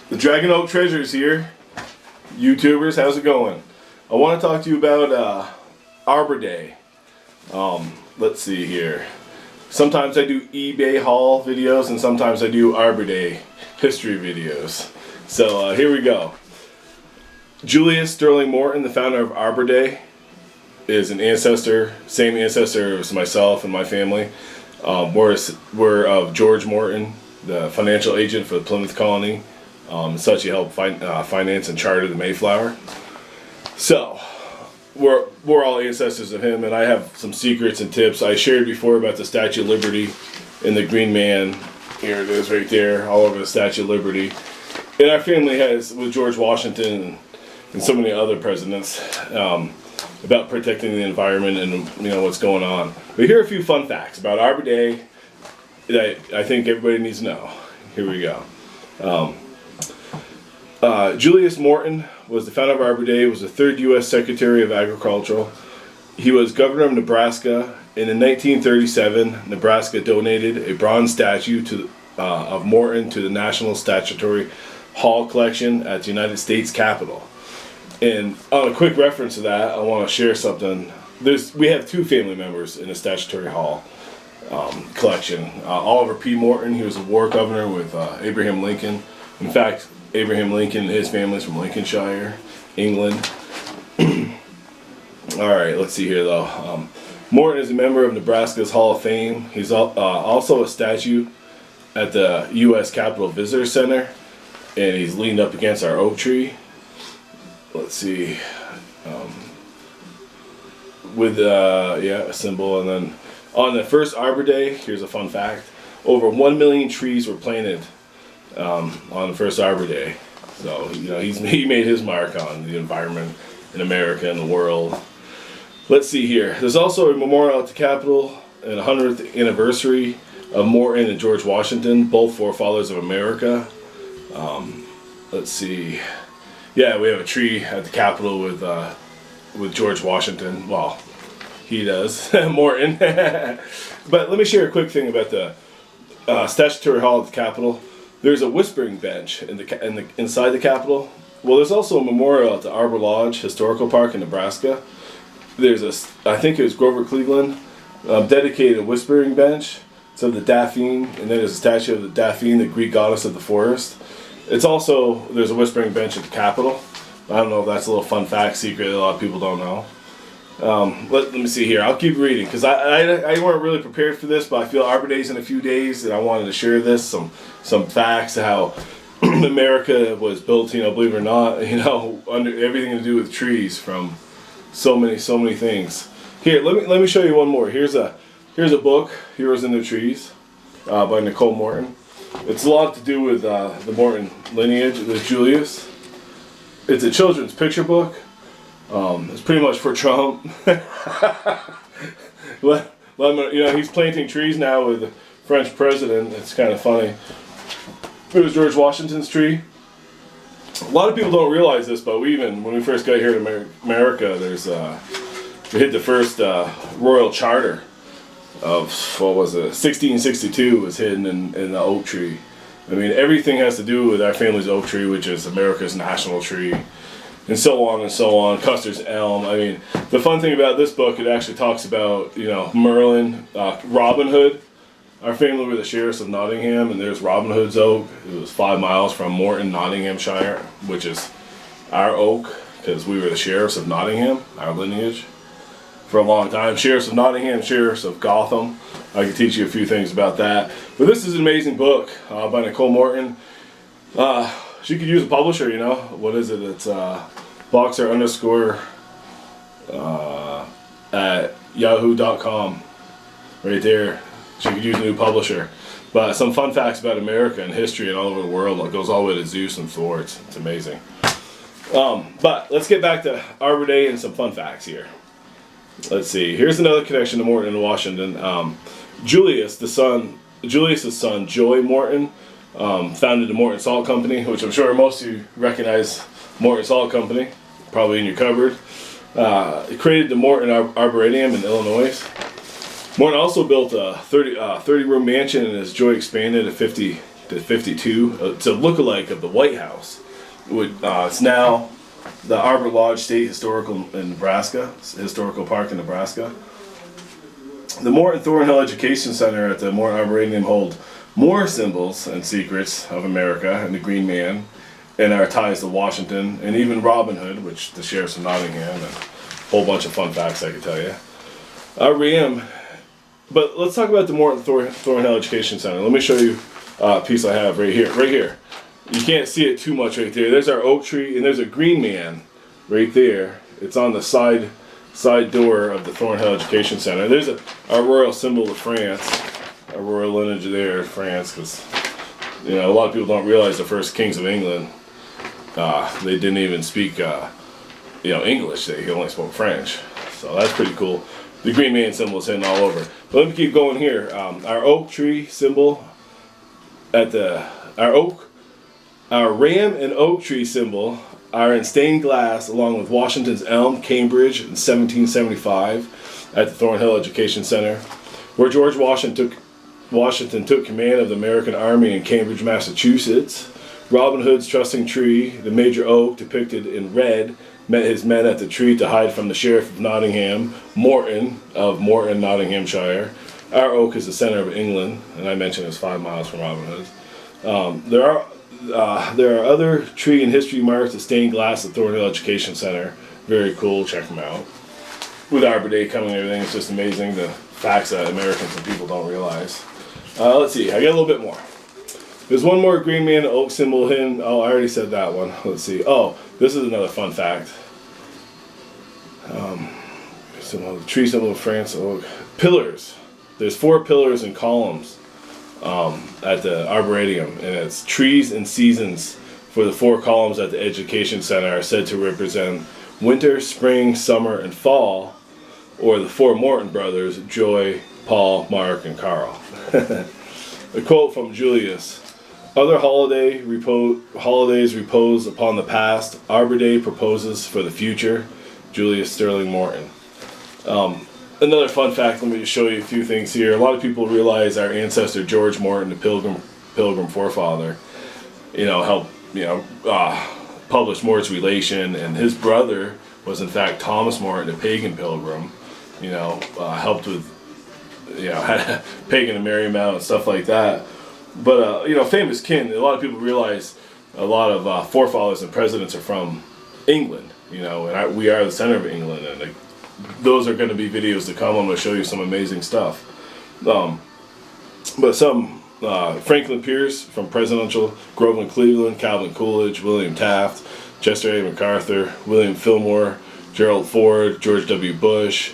The Dragon Oak Treasures here. YouTubers, how's it going? I want to talk to you about Arborday. Let's see here. Sometimes I do eBay haul videos and sometimes I do Arborday history videos. So here we go. Julius Sterling Morton, the founder of Arborday, is an ancestor, same ancestor as myself and my family. We're of George Morton, the financial agent for the Plymouth Colony. Such he helped finance and charter the Mayflower. So we're all ancestors of him, and I have some secrets and tips. I shared before about the Statue of Liberty and the Green Man. Here it is right there, all over the Statue of Liberty. And our family has, with George Washington and so many other presidents, about protecting the environment and what's going on. But here are a few fun facts about Arborday that I think everybody needs to know. Here we go. Julius Morton was the founder of Arborday, was the third U.S. Secretary of Agriculture. He was governor of Nebraska, and in 1937, Nebraska donated a bronze statue of Morton to the National Statuary Hall collection at the United States Capitol. And on a quick reference to that, I want to share something. We have two family members in the Statuary Hall collection. Oliver P. Morton, he was a war governor with Abraham Lincoln. In fact, Abraham Lincoln and his family is from Lincolnshire, England. Alright, let's see here though. Morton is a member of Nebraska's Hall of Fame. He's also a statue at the U.S. Capitol Visitor Center, and he's leaned up against our oak tree. Let's see. With a symbol, and then on the first Arbor Day, here's a fun fact: over 1 million trees were planted on the first Arbor Day. So he made his mark on the environment in America and the world. Let's see here. There's also a memorial at the Capitol and 100th anniversary of Morton and George Washington, both forefathers of America. Let's see. Yeah, we have a tree at the Capitol with George Washington. Well, he does, Morton. But let me share a quick thing about the Statuary Hall at the Capitol. There's a whispering bench inside the Capitol. Well, there's also a memorial at the Arbor Lodge Historical Park in Nebraska. There's I think it was Grover Cleveland, dedicated whispering bench. It's of the Daphne, and then there's a statue of the Daphne, the Greek goddess of the forest. There's a whispering bench at the Capitol. I don't know if that's a little fun fact, secret that a lot of people don't know. Let me see here. I'll keep reading because I weren't really prepared for this, but I feel Arbor Day's in a few days, and I wanted to share this, some facts how America was built, believe it or not, under everything to do with trees, from so many things. Here, let me show you one more. Here's a book, Heroes in the Trees, by Nicole Morton. It's a lot to do with the Morton lineage, with Julius. It's a children's picture book. It's pretty much for Trump. He's planting trees now with the French president. It's kind of funny. It was George Washington's tree. A lot of people don't realize this, but when we first got here to America, we hit the first royal charter of, 1662 was hidden in the oak tree. I mean, everything has to do with our family's oak tree, which is America's national tree, and so on and so on. Custer's elm. I mean, the fun thing about this book, it actually talks about, Merlin, Robin Hood. Our family were the sheriffs of Nottingham, and there's Robin Hood's oak. It was 5 miles from Morton, Nottinghamshire, which is our oak, because we were the sheriffs of Nottingham, our lineage, for a long time. Sheriffs of Nottingham, sheriffs of Gotham. I can teach you a few things about that. But this is an amazing book by Nicole Morton. She could use a publisher, What is it? It's Boxer _ at yahoo.com. Right there. She could use a new publisher. But some fun facts about America and history and all over the world. It goes all the way to Zeus and Thor. It's amazing. But let's get back to Arbor Day and some fun facts here. Let's see. Here's another connection to Morton and Washington. Julius's son, Joy Morton, founded the Morton Salt Company, which I'm sure most of you recognize. Morton Salt Company, probably in your cupboard. He created the Morton Arboretum in Illinois. Morton also built a 30-room mansion, and as Joy expanded to the 52. It's a lookalike of the White House. It's now the Arbor Lodge State Historical in Nebraska, Historical Park in Nebraska. The Morton Thornhill Education Center at the Morton Arborday hold more symbols and secrets of America and the Green Man, and our ties to Washington, and even Robin Hood, which the sheriff's of Nottingham, and a whole bunch of fun facts I could tell you. But let's talk about the Morton Thornhill Education Center. Let me show you a piece I have right here. Right here. You can't see it too much right there. There's our oak tree, and there's a green man right there. It's on the side door of the Thornhill Education Center. There's our royal symbol of France, our royal lineage there, France, because a lot of people don't realize the first kings of England, they didn't even speak English. They only spoke French. So that's pretty cool. The green man symbol is hidden all over. But let me keep going here. Our oak tree symbol our ram and oak tree symbol are in stained glass, along with Washington's elm, Cambridge in 1775 at the Thornhill Education Center, where George Washington took command of the American Army in Cambridge, Massachusetts. Robin Hood's trusting tree, the major oak depicted in red, met his men at the tree to hide from the sheriff of Nottingham, Morton of Morton, Nottinghamshire. Our oak is the center of England, and I mentioned it's 5 miles from Robin Hood's. There are other tree and history marks of stained glass at Thornhill Education Center. Very cool. Check them out. With Arbor Day coming and everything, it's just amazing the facts that Americans and people don't realize. Let's see. I got a little bit more. There's one more green man oak symbol hidden. Oh, I already said that one. Let's see. Oh, this is another fun fact. The tree symbol of France oak. Pillars. There's 4 pillars and columns at the Arboretum, and it's trees and seasons for the 4 columns at the Education Center are said to represent winter, spring, summer, and fall, or the 4 Morton brothers, Joy, Paul, Mark, and Carl. A quote from Julius. Other holidays repose upon the past. Arbor Day proposes for the future. Julius Sterling Morton. Another fun fact, let me just show you a few things here. A lot of people realize our ancestor George Morton, the pilgrim forefather, helped publish Morton's Relation, and his brother was in fact Thomas Morton, a pagan pilgrim. Helped with had pagan and Marymount and stuff like that. But famous kin. A lot of people realize a lot of forefathers and presidents are from England. And we are the center of England, and those are going to be videos to come. I'm going to show you some amazing stuff. But some Franklin Pierce from Presidential, Groveland Cleveland, Calvin Coolidge, William Taft, Chester A. MacArthur, William Fillmore, Gerald Ford, George W. Bush.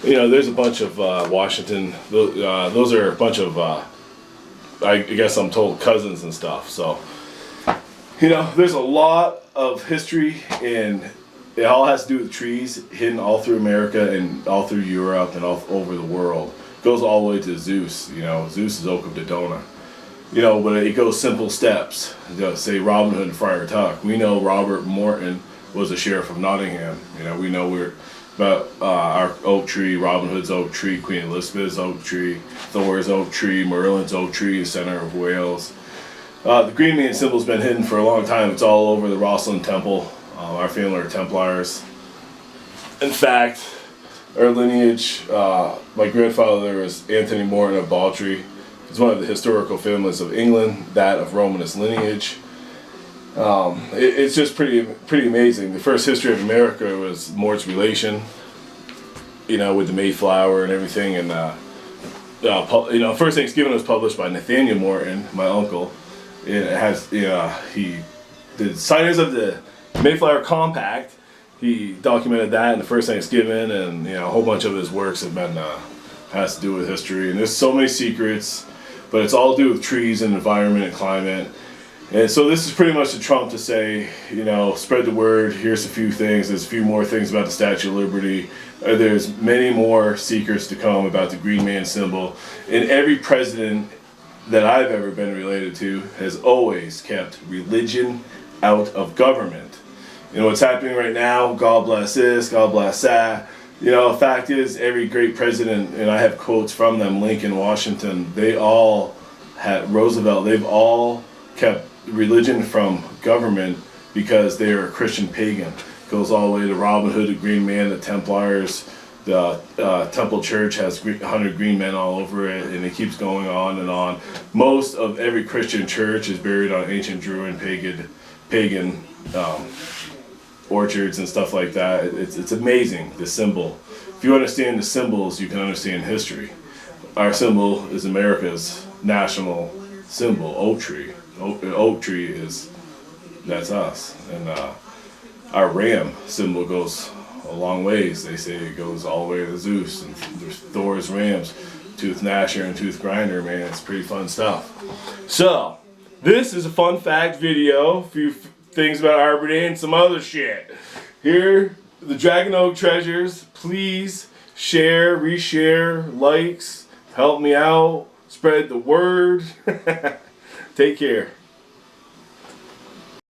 There's a bunch of Washington. Those are a bunch of I guess I'm told cousins and stuff. So there's a lot of history, and it all has to do with trees hidden all through America and all through Europe and all over the world. It goes all the way to Zeus. Zeus is Oak of Dodona. But it goes simple steps. Say Robin Hood and Friar Tuck. We know Robert Morton was the sheriff of Nottingham. We know we're about our oak tree, Robin Hood's oak tree, Queen Elizabeth's oak tree, Thor's oak tree, Merlin's oak tree, the center of Wales. The green man symbol's been hidden for a long time. It's all over the Rosslyn Temple. Our family are Templars. In fact, our lineage, my grandfather was Anthony Morton of Bawtry. He's one of the historical families of England, that of Romanist lineage. It's just pretty amazing. The first history of America was Morton's Relation, with the Mayflower and everything. And First Thanksgiving was published by Nathaniel Morton, my uncle. It has he did signers of the Mayflower Compact. He documented that in the First Thanksgiving, and a whole bunch of his works have been has to do with history. And there's so many secrets, but it's all to do with trees and environment and climate. And so this is pretty much a Trump to say, spread the word. Here's a few things. There's a few more things about the Statue of Liberty. There's many more secrets to come about the green man symbol. And every president that I've ever been related to has always kept religion out of government. What's happening right now, God bless this, God bless that. The fact is, every great president, and I have quotes from them, Lincoln, Washington, they all Roosevelt, they've all kept religion from government because they are a Christian pagan. Goes all the way to Robin Hood, the Green Man, the Templars. The Temple Church has 100 green men all over it, and it keeps going on and on. Most of every Christian church is buried on ancient Druid pagan orchards and stuff like that. It's amazing, the symbol. If you understand the symbols, you can understand history. Our symbol is America's national symbol, oak tree. Oak tree that's us. And our ram symbol goes a long ways. They say it goes all the way to Zeus, and there's Thor's rams, Tooth Gnasher and Tooth Grinder, man. It's pretty fun stuff. So, this is a fun fact video, a few things about Arborday and some other shit. Here, the Dragon Oak treasures. Please share, reshare, likes, help me out, spread the word. Take care.